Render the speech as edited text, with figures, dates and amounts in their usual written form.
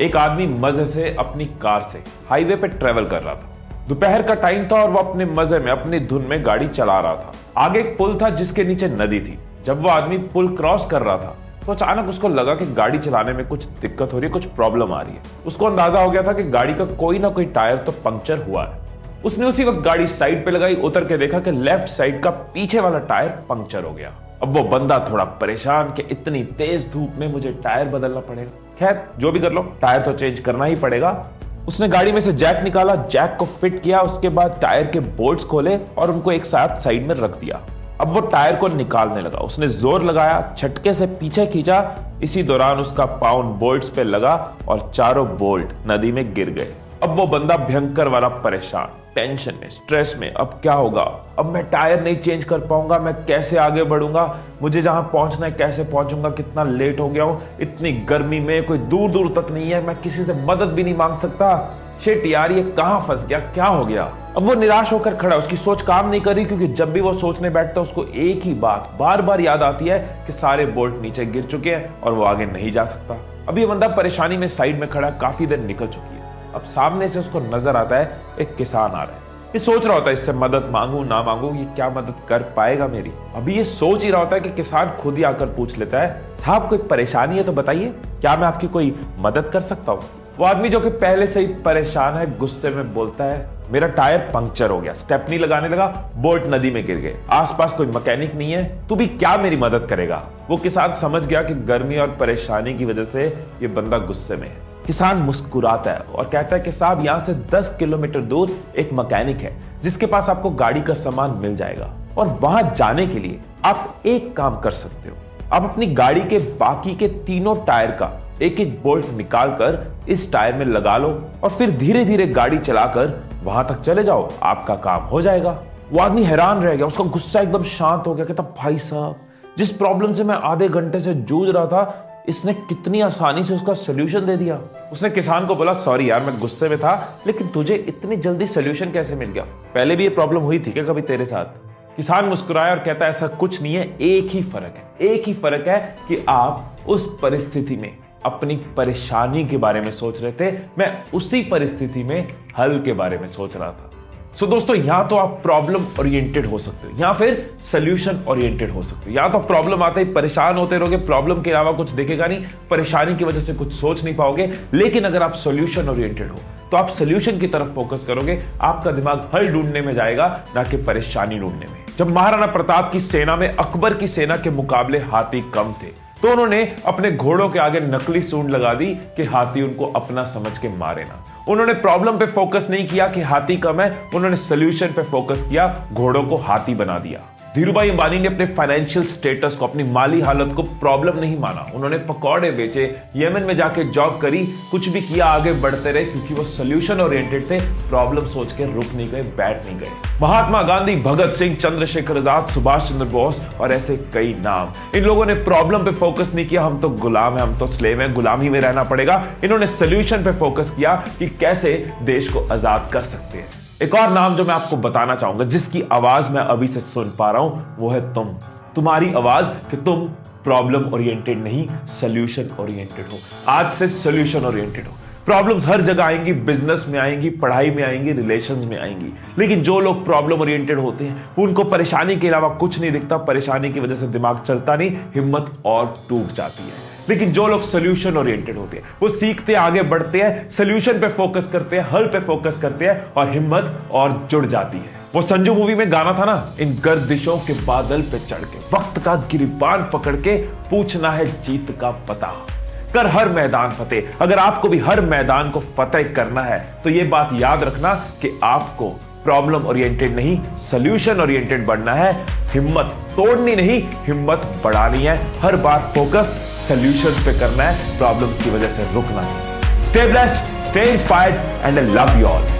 एक आदमी मजे से अपनी कार से हाईवे पे ट्रेवल कर रहा था। दोपहर का टाइम था और वो अपने मजे में अपनी धुन में गाड़ी चला रहा था। आगे एक पुल था जिसके नीचे नदी थी। जब वो आदमी पुल क्रॉस कर रहा था तो अचानक उसको लगा कि गाड़ी चलाने में कुछ दिक्कत हो रही है, कुछ प्रॉब्लम आ रही है। उसको अंदाजा हो गया था कि गाड़ी का कोई ना कोई टायर तो पंक्चर हुआ है। उसने उसी वक्त गाड़ी साइड पे लगाई, उतर के देखा कि लेफ्ट साइड का पीछे वाला टायर पंक्चर हो गया। अब वो बंदा थोड़ा परेशान कि इतनी तेज धूप में मुझे टायर बदलना पड़ेगा। खैर जो भी कर लो, टायर तो चेंज करना ही पड़ेगा। उसने गाड़ी में से जैक निकाला, जैक को फिट किया, उसके बाद टायर के बोल्ट्स खोले और उनको एक साथ साइड में रख दिया। अब वो टायर को निकालने लगा। उसने जोर लगाया, झटके से पीछे खींचा। इसी दौरान उसका पाँव बोल्ट्स पे लगा और चारों बोल्ट नदी में गिर गए। अब वो बंदा भयंकर वाला परेशान, टेंशन में, स्ट्रेस में। अब क्या होगा? अब मैं टायर नहीं चेंज कर पाऊंगा, मैं कैसे आगे बढ़ूंगा, मुझे जहां पहुंचना है कैसे पहुंचूंगा, कितना लेट हो गया हूं, इतनी गर्मी में कोई दूर दूर तक नहीं है, मैं किसी से मदद भी नहीं मांग सकता। शिट यार, ये कहां फंस गया, क्या हो गया? अब वो निराश होकर खड़ा, उसकी सोच काम नहीं कर रही, क्योंकि जब भी वो सोचने बैठता है उसको एक ही बात बार बार याद आती है कि सारे बोल्ट नीचे गिर चुके हैं और वो आगे नहीं जा सकता। अब ये बंदा परेशानी में साइड में खड़ा, काफी देर निकल चुकी है। अब सामने से उसको नजर आता है एक किसान आ रहा है। ये सोच रहा होता है इससे मदद मांगू ना मांगू, ये क्या मदद कर पाएगा मेरी। अभी ये सोच ही रहा होता है कि किसान खुद ही आकर पूछ लेता है, साहब कोई परेशानी है तो बताइए, क्या मैं आपकी कोई मदद कर सकता हूँ? वो आदमी जो कि पहले से ही परेशान है गुस्से में बोलता है, मेरा टायर पंक्चर हो गया, स्टेपनी लगाने लगा, बोल्ट नदी में गिर गए, आसपास कोई मैकेनिक नहीं है, तू भी क्या मेरी मदद करेगा? वो किसान समझ गया कि गर्मी और परेशानी की वजह से ये बंदा गुस्से में है। किसान मुस्कुराता है और कहता है कि साहब यहां से 10 किलोमीटर दूर एक मैकेनिक है जिसके पास आपको गाड़ी का सामान मिल जाएगा, और वहां जाने के लिए आप एक काम कर सकते हो, आप अपनी गाड़ी के बाकी के तीनों टायर का एक एक बोल्ट निकाल कर इस टायर में लगा लो और फिर धीरे धीरे गाड़ी चलाकर वहां तक चले जाओ, आपका काम हो जाएगा। वो आदमी हैरान रह गया, उसका गुस्सा एकदम शांत हो गया। कहता, भाई साहब, जिस प्रॉब्लम से मैं आधे घंटे से जूझ रहा था, इसने कितनी आसानी से उसका सोल्यूशन दे दिया। उसने किसान को बोला, सॉरी यार, मैं गुस्से में था, लेकिन तुझे इतनी जल्दी सोल्यूशन कैसे मिल गया? पहले भी ये प्रॉब्लम हुई थी क्या कभी तेरे साथ? किसान मुस्कुराया और कहता है, ऐसा कुछ नहीं है, एक ही फर्क है, एक ही फर्क है कि आप उस परिस्थिति में अपनी परेशानी के बारे में सोच रहे थे, मैं उसी परिस्थिति में हल के बारे में सोच रहा था। सो दोस्तों, यहां तो आप प्रॉब्लम ओरिएंटेड हो सकते हो या फिर सोल्यूशन ओरिएंटेड हो सकते हो। यहां तो प्रॉब्लम आते ही परेशान होते रहोगे, प्रॉब्लम के अलावा कुछ दिखेगा नहीं, परेशानी की वजह से कुछ सोच नहीं पाओगे। लेकिन अगर आप सोल्यूशन ओरिएंटेड हो तो आप सोल्यूशन की तरफ फोकस करोगे, आपका दिमाग हल ढूंढने में जाएगा, ना कि परेशानी ढूंढने में। जब महाराणा प्रताप की सेना में अकबर की सेना के मुकाबले हाथी कम थे तो उन्होंने अपने घोड़ों के आगे नकली सूंड लगा दी कि हाथी उनको अपना समझ के मारे ना। उन्होंने प्रॉब्लम पे फोकस नहीं किया कि हाथी कम है, उन्होंने सोल्यूशन पे फोकस किया, घोड़ों को हाथी बना दिया। धीरूभाई अंबानी ने अपने फाइनेंशियल स्टेटस को, अपनी माली हालत को प्रॉब्लम नहीं माना। उन्होंने पकौड़े बेचे, यमन में जाके जॉब करी, कुछ भी किया, आगे बढ़ते रहे, क्योंकि वो सोल्यूशन ओरिएंटेड थे, प्रॉब्लम सोच के रुक नहीं गए, बैठ नहीं गए। महात्मा गांधी, भगत सिंह, चंद्रशेखर आजाद, सुभाष चंद्र बोस और ऐसे कई नाम, इन लोगों ने प्रॉब्लम पे फोकस नहीं किया, हम तो गुलाम हैं, हम तो स्लेव हैं, गुलामी में रहना पड़ेगा। इन्होंने सोल्यूशन पे फोकस किया कि कैसे देश को आजाद कर सकते हैं। एक और नाम जो मैं आपको बताना चाहूंगा, जिसकी आवाज मैं अभी से सुन पा रहा हूं, वो है तुम। तुम्हारी आवाज कि तुम प्रॉब्लम ओरिएंटेड नहीं, सोल्यूशन ओरिएंटेड हो। आज से सोल्यूशन ओरिएंटेड हो। प्रॉब्लम्स हर जगह आएंगी, बिजनेस में आएंगी, पढ़ाई में आएंगी, रिलेशंस में आएंगी, लेकिन जो लोग प्रॉब्लम ओरिएंटेड होते हैं उनको परेशानी के अलावा कुछ नहीं दिखता, परेशानी की वजह से दिमाग चलता नहीं, हिम्मत और टूट जाती है। लेकिन जो लोग सोल्यूशन ओरिएंटेड होते हैं वो सीखते आगे बढ़ते हैं, सोल्यूशन पे फोकस करते हैं, हल पे फोकस करते हैं और हिम्मत और जुड़ जाती है। वो संजू मूवी में गाना था ना, इन गर्दिशों के बादल पे चढ़ के, वक्त का गिरबान पकड़ के, पूछना है जीत का पता, कर हर मैदान फतेह। अगर आपको भी हर मैदान को फतेह करना है तो ये बात याद रखना कि आपको प्रॉब्लम ओरिएंटेड नहीं, सोल्यूशन ओरिएंटेड बनना है। हिम्मत तोड़नी नहीं, हिम्मत बढ़ानी है। हर बार फोकस सोल्यूशन पे करना है, प्रॉब्लम की वजह से रुकना नहीं। Stay blessed, stay inspired and I love you all.